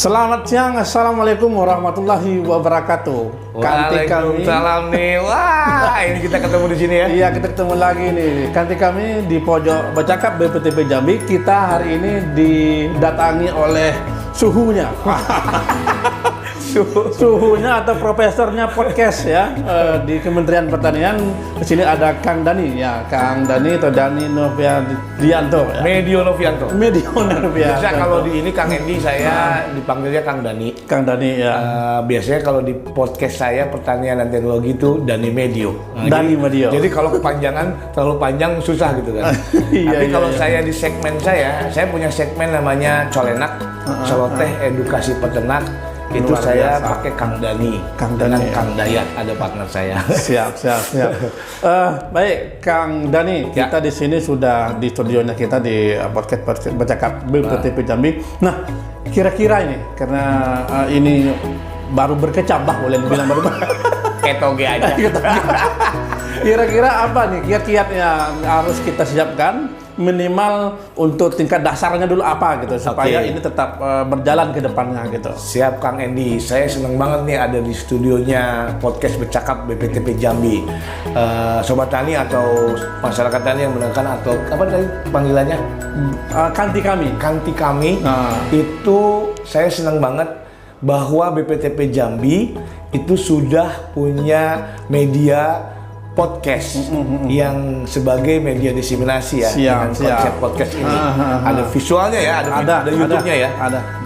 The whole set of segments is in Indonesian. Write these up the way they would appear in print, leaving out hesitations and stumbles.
Selamat siang, Assalamualaikum warahmatullahi wabarakatuh. Waalaikumsalam nih. Wah, ini kita ketemu di sini ya. Iya, kita ketemu lagi nih. Kanti kami di pojok Bercakap BPTP Jambi. Kita hari ini didatangi oleh suhunya. Suhunya atau profesornya podcast ya di Kementerian Pertanian. Di sini ada Kang Dani ya, Kang Dani atau Dani Novianto ya. Medio Novianto. Biasa kalau di ini Kang Endi saya dipanggilnya Kang Dani. Kang Dani ya. Biasanya kalau di podcast saya pertanian dan teknologi itu Dani Medio. Dani Medio. Jadi kalau kepanjangan terlalu panjang susah gitu kan. Tapi kalau saya di segmen saya punya segmen namanya Colenak, Celoteh Edukasi Peternak. Itu Luar saya biasa. pakai Kang Dani, ya. dengan Kang Dayat ada partner saya. Siap. Baik, Kang Dani, Ya. kita di sini sudah di studionya kita di podcast Bercakap BPTP Jambi. Nah, kira-kira ini karena ini baru berkecambah, boleh dibilang baru. Ketoge aja. Kira-kira apa nih kiat-kiat yang harus kita siapkan minimal untuk tingkat dasarnya dulu apa gitu supaya ini tetap berjalan ke depannya gitu. Siap Kang Endi, saya senang banget nih ada di studionya podcast Bercakap BPTP Jambi. Sobat Tani atau masyarakat Tani yang mendengarkan atau apa tadi panggilannya? Kanti kami. Itu saya senang banget bahwa BPTP Jambi itu sudah punya media podcast yang sebagai media diseminasi ya dengan konsep podcast ini. Ada visualnya ya, ada YouTube-nya ya.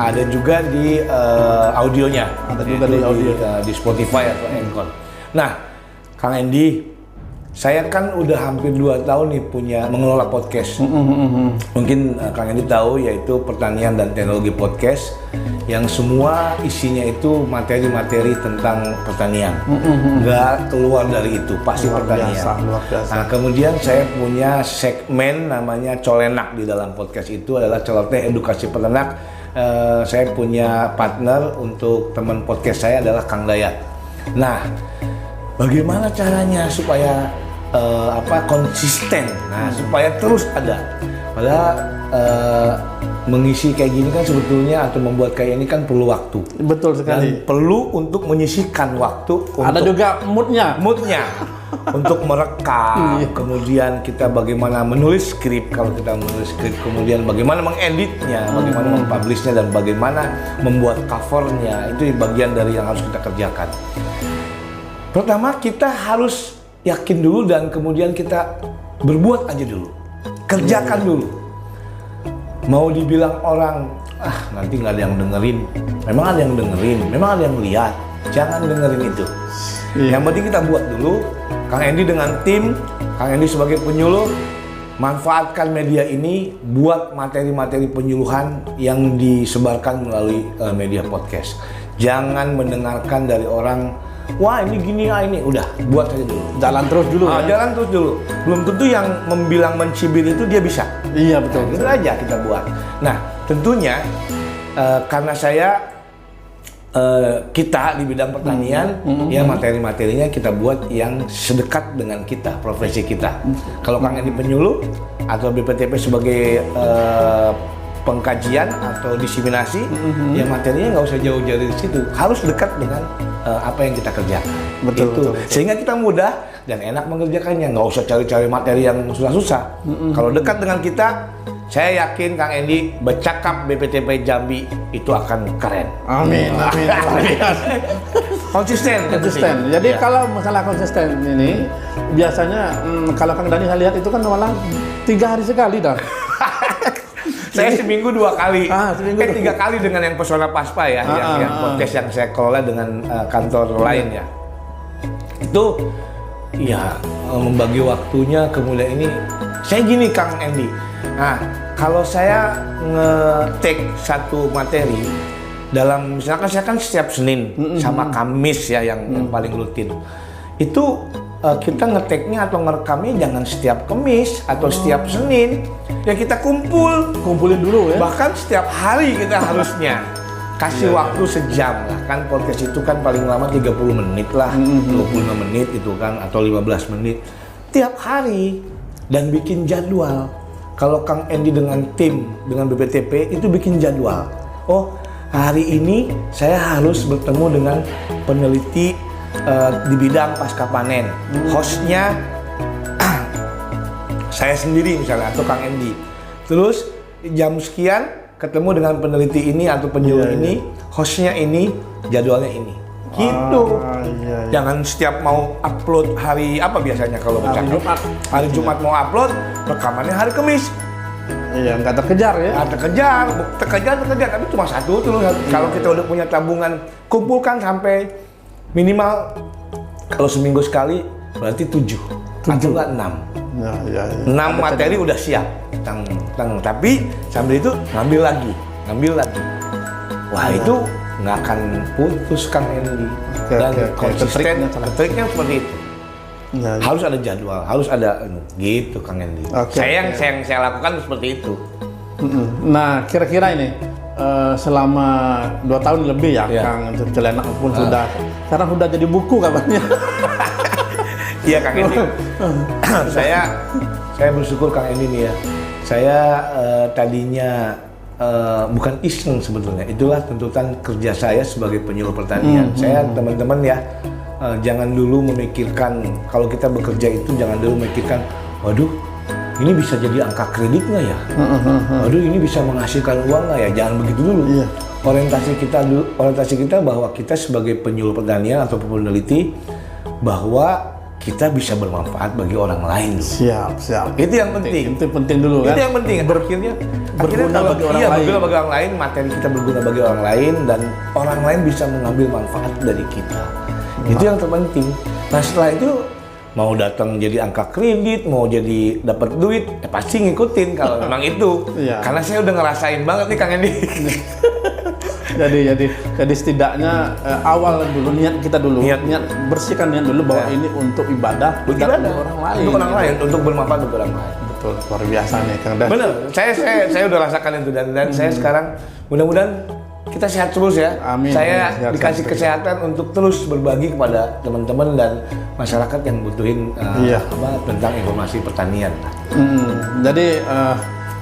Ada juga di audionya. Ada juga di audio di Spotify atau Anchor. Nah, Kang Endi, saya kan udah hampir 2 tahun nih mengelola podcast. Mungkin Kang Endi tahu yaitu Pertanian dan Teknologi Podcast yang semua isinya itu materi-materi tentang pertanian. Nggak keluar dari itu, pasti luar pertanian. Luar biasa. Nah, kemudian saya punya segmen namanya Colenak di dalam podcast itu adalah Celoteh Edukasi Peternak. Saya punya partner untuk teman podcast saya adalah Kang Dayat. Nah, bagaimana caranya supaya konsisten, supaya terus ada. Padahal mengisi kayak gini kan sebetulnya atau membuat kayak ini kan perlu waktu. Betul sekali. Dan perlu untuk menyisihkan waktu. Ada juga moodnya. Untuk merekam, kemudian kita bagaimana menulis skrip kalau kita menulis skrip, kemudian bagaimana mengeditnya, bagaimana mempublishnya dan bagaimana membuat covernya, itu bagian dari yang harus kita kerjakan. Pertama kita harus yakin dulu dan kemudian kita berbuat aja dulu, kerjakan dulu. Mau dibilang orang, nanti nggak ada yang dengerin, memang ada yang dengerin, memang ada yang lihat, jangan dengerin itu. Yang penting kita buat dulu. Kang Endi dengan tim, Kang Endi sebagai penyuluh, manfaatkan media ini buat materi-materi penyuluhan yang disebarkan melalui media podcast. Jangan mendengarkan dari orang, wah ini gini, ini udah buat saja dulu. Jalan terus dulu. Jalan terus dulu. Belum tentu yang membilang mencibir itu dia bisa. Iya betul. Itu aja kita buat. Nah tentunya karena kita di bidang pertanian, ya materi-materinya kita buat yang sedekat dengan kita, profesi kita. Kalau Kang Endi penyuluh atau BPTP sebagai pengkajian atau diseminasi, ya materinya nggak usah jauh-jauh dari situ, harus dekat dengan apa yang kita kerjakan. Betul. Sehingga kita mudah dan enak mengerjakannya, nggak usah cari-cari materi yang susah-susah. Kalau dekat dengan kita, saya yakin Kang Endi Bercakap BPTP Jambi itu akan keren. Amin. Konsisten. Jadi kalau masalah konsisten ini biasanya kalau Kang Dani saya lihat itu kan malah 3 hari sekali dah. Saya seminggu 2 kali, seminggu 3 kali dengan yang Pesona Paspa ya, yang podcast yang saya kelola dengan kantor lain ya. Itu ya membagi waktunya, kemudian ini saya gini Kang Endi. Nah, kalau saya nge-take satu materi dalam misalkan saya kan setiap Senin sama Kamis ya yang paling rutin. Itu kita nge-take-nya atau ngerekamnya jangan setiap Kamis atau setiap Senin. Ya kita kumpulin dulu ya. Bahkan setiap hari kita harusnya kasih waktu sejam lah, kan podcast itu kan paling lama 30 menit lah, 25 menit itu kan atau 15 menit tiap hari dan bikin jadwal. Kalau Kang Endi dengan tim, dengan BPTP itu bikin jadwal. Oh, hari ini saya harus bertemu dengan peneliti di bidang pasca panen. Hostnya saya sendiri misalnya atau Kang Endi. Terus jam sekian ketemu dengan peneliti ini atau penyuluh ini, hostnya ini, jadwalnya ini. Gitu. Iya. Jangan setiap mau upload hari apa biasanya kalau bercakap. Jumat. Hari Jumat mau upload, rekamannya hari Kamis. Iya, nggak terkejar ya. Nah, terkejar, tapi cuma satu tuh. Kalau kita udah punya tabungan, kumpulkan sampai minimal kalau seminggu sekali berarti 7 atau enggak 6. Ya. 6 materi udah siap. Tapi sambil itu ngambil lagi. Wah, itu nggak akan putus Kang Endi. Dan konsisten, triknya seperti itu. Ya. Harus ada jadwal, harus ada gitu Kang Endi. Yang saya lakukan seperti itu. Nah, kira-kira ini selama 2 tahun lebih ya, Kang Cilenak pun sudah sekarang sudah jadi buku kabarnya. Iya Kang Endi. saya bersyukur Kang Endi nih ya. Saya tadinya bukan iseng sebetulnya. Itulah tuntutan kerja saya sebagai penyuluh pertanian. Saya teman-teman ya, jangan dulu memikirkan kalau kita bekerja itu jangan dulu memikirkan, waduh ini bisa jadi angka kreditnya ya, waduh ini bisa menghasilkan uang nggak ya, jangan begitu dulu. Orientasi kita bahwa kita sebagai penyuluh pertanian atau peneliti bahwa kita bisa bermanfaat bagi orang lain. Siap. Itu yang penting. Itu penting dulu kan. Itu yang penting. Akhirnya berguna bagi orang lain. Berguna bagi orang lain, materi kita berguna bagi orang lain dan orang lain bisa mengambil manfaat dari kita. Itu yang terpenting. Nah setelah itu mau datang jadi angka kredit, mau jadi dapat duit, pasti ngikutin kalau memang itu. Karena saya udah ngerasain banget nih Kang Endi. Jadi setidaknya awal dulu niat kita dulu, niat bersihkan niat dulu bahwa ini untuk ibadah, untuk orang lain. Untuk orang lain, untuk bermanfaat untuk orang lain. Betul, luar biasa nih Kang Dan. Bener, saya udah rasakan itu dan saya sekarang mudah-mudahan kita sehat terus ya. Amin. Saya dikasih kesehatan untuk terus berbagi kepada teman-teman dan masyarakat yang butuhin tentang informasi pertanian. Jadi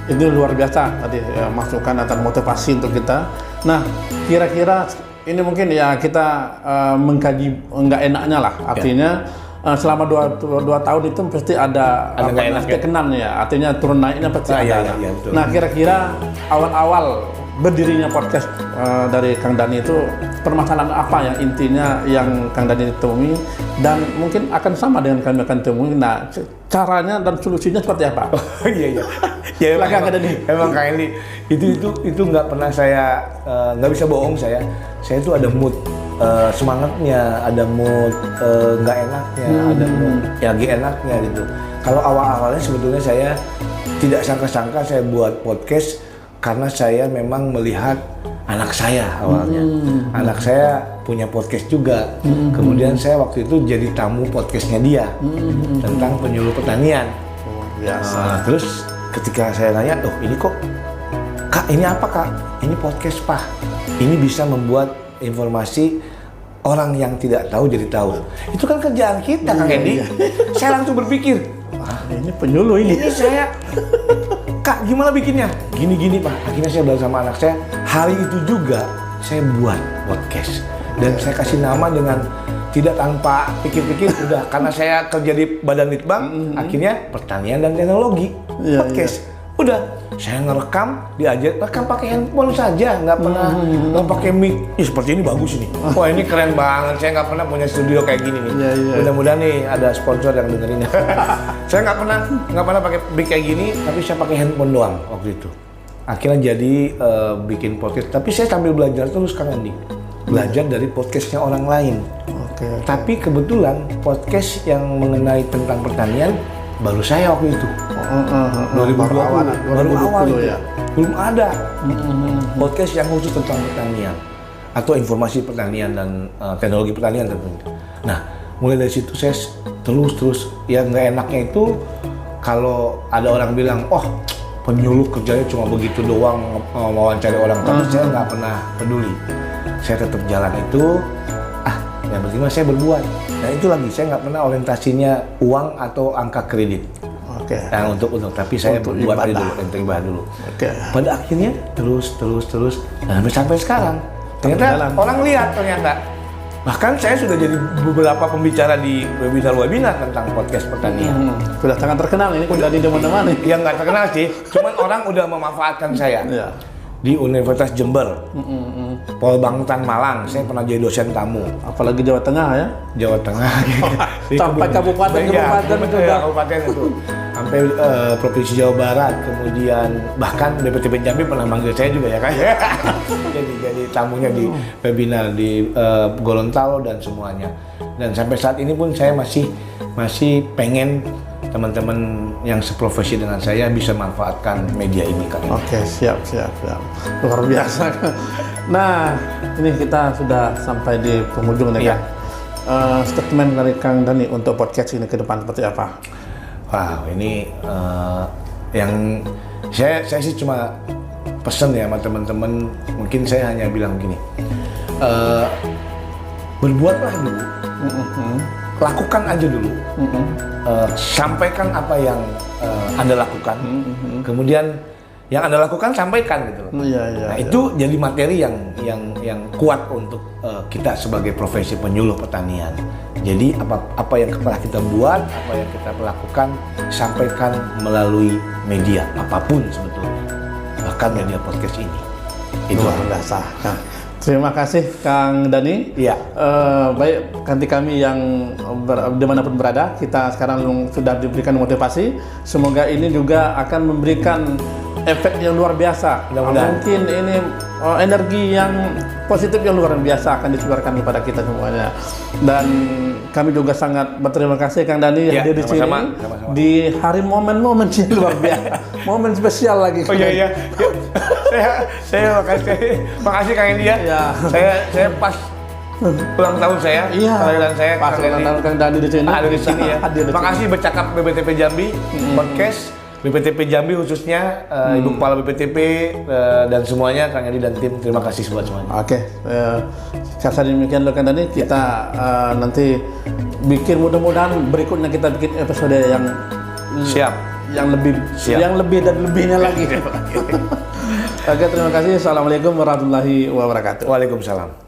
itu luar biasa tadi masukan atau motivasi untuk kita. Nah, kira-kira ini mungkin ya kita mengkaji nggak enaknya lah. Artinya selama 2 tahun itu pasti ada tekanan ya. Artinya turun naiknya pasti ada. Betul. Nah, kira-kira awal-awal berdirinya podcast dari Kang Dani itu permasalahan apa yang intinya yang Kang Dani temui dan mungkin akan sama dengan kami akan temui. Nah, caranya dan solusinya seperti apa? Iya. Ya emang Kang Endi itu nggak pernah saya nggak bisa bohong saya itu ada mood semangatnya, ada mood nggak enaknya, ada mood lagi enaknya gitu. Kalau awalnya sebetulnya saya tidak sangka-sangka saya buat podcast karena saya memang melihat anak saya awalnya. Anak saya punya podcast juga. Kemudian saya waktu itu jadi tamu podcastnya dia tentang penyuluh pertanian. Biasa. Terus ketika saya nanya, ini kok Kak, ini apa Kak? Ini podcast Pak. Ini bisa membuat informasi orang yang tidak tahu jadi tahu. Itu kan kerjaan kita Kang Endi. Saya langsung berpikir, ini penyuluh ini. Ini saya Kak, gimana bikinnya? Gini Pak. Akhirnya saya bilang sama anak saya, hari itu juga saya buat podcast. Dan saya kasih nama dengan tidak tanpa pikir-pikir, udah karena saya kerja di Badan Litbang, akhirnya pertanian dan teknologi podcast. Udah, saya ngerekam, rekam pakai handphone saja, nggak pernah pakai mic. Seperti ini bagus ini. Wah ini keren banget. Saya nggak pernah punya studio kayak gini nih. Mudah-mudahan nih ada sponsor yang dengerin. Saya nggak pernah pakai mic kayak gini, tapi saya pakai handphone doang waktu itu. Akhirnya jadi bikin podcast. Tapi saya sambil belajar terus Kang Andi. Belajar dari podcastnya orang lain. Tapi kebetulan podcast yang mengenai tentang pertanian baru saya waktu itu. 2020 baru awal ya. Belum ada podcast yang khusus tentang pertanian atau informasi pertanian dan teknologi pertanian tentunya. Nah, mulai dari situ saya terus ya nggak enaknya itu kalau ada orang bilang, penyuluh kerjanya cuma begitu doang wawancara orang, tapi saya nggak pernah peduli. Saya tetap jalan itu. Yang penting saya berbuat. Dan itu lagi, saya nggak pernah orientasinya uang atau angka kredit. Oke. Nah, untuk tapi saya Untuk buat ibadah. dulu, untuk ibadah dulu. Oke. Pada akhirnya terus, nah, sampai sekarang ternyata Jalan. orang lihat ternyata. Bahkan saya sudah jadi beberapa pembicara di webinar tentang podcast pertanian. Sudah sangat terkenal ini, udah di mana-mana nih. Yang nggak terkenal sih, cuman orang udah memanfaatkan saya. Ya. Di Universitas Jember, Polbangtan Malang, saya pernah jadi dosen tamu. Apalagi Jawa Tengah ya. Jawa Tengah. Sampai kabupaten itu udah. Kabupaten itu. Sampai Provinsi Jawa Barat, kemudian bahkan BPTP Jambi pernah manggil saya juga ya kan. jadi tamunya di webinar di Gorontalo dan semuanya. Dan sampai saat ini pun saya masih pengen teman-teman yang seprofesi dengan saya bisa manfaatkan media ini kan. Oke, siap. Luar biasa. Nah, ini kita sudah sampai di penghujung nih, Iya. Kang. Statement dari Kang Dhani untuk podcast ini ke depan seperti apa? Wow, ini yang saya sih cuma pesen ya sama teman-teman. Mungkin saya hanya bilang begini, berbuatlah dulu, lakukan aja dulu, sampaikan apa yang Anda lakukan, kemudian yang Anda lakukan sampaikan gitu loh. Iya. Nah itu jadi materi yang kuat untuk kita sebagai profesi penyuluh pertanian. Jadi apa yang telah kita buat, apa yang kita lakukan, sampaikan melalui media apapun sebetulnya, bahkan media podcast ini. Itu Luar biasa. Nah, terima kasih Kang Dhani. Iya. Baik, nanti kami yang dimanapun berada, kita sekarang sudah diberikan motivasi. Semoga ini juga akan memberikan efek yang luar biasa. Mudah-mudahan. Mungkin ini energi yang positif yang luar biasa akan dikeluarkan kepada kita semuanya. Dan kami juga sangat berterima kasih Kang Dhani Ya, hadir di sini sama-sama. di hari momen-momen yang luar biasa, momen spesial lagi. Oh iya. saya makasih Kang Endi ya. Ya. Saya pas ulang tahun saya, Iya. kelahiran saya, Pas ulang tahun Kang Dhani di sini. ada di sini ya. Hadir di sini. Makasih bercakap BPTP Jambi podcast. BPTP Jambi khususnya Ibu Kepala BPTP dan semuanya Kang Endi dan tim, terima kasih buat semuanya. Oke, kata demikian dulu Kang Dhani, kita nanti bikin mudah-mudahan berikutnya kita bikin episode yang Siap. yang lebih dan lebihnya lagi. Oke, terima kasih. Assalamualaikum warahmatullahi wabarakatuh. Waalaikumsalam.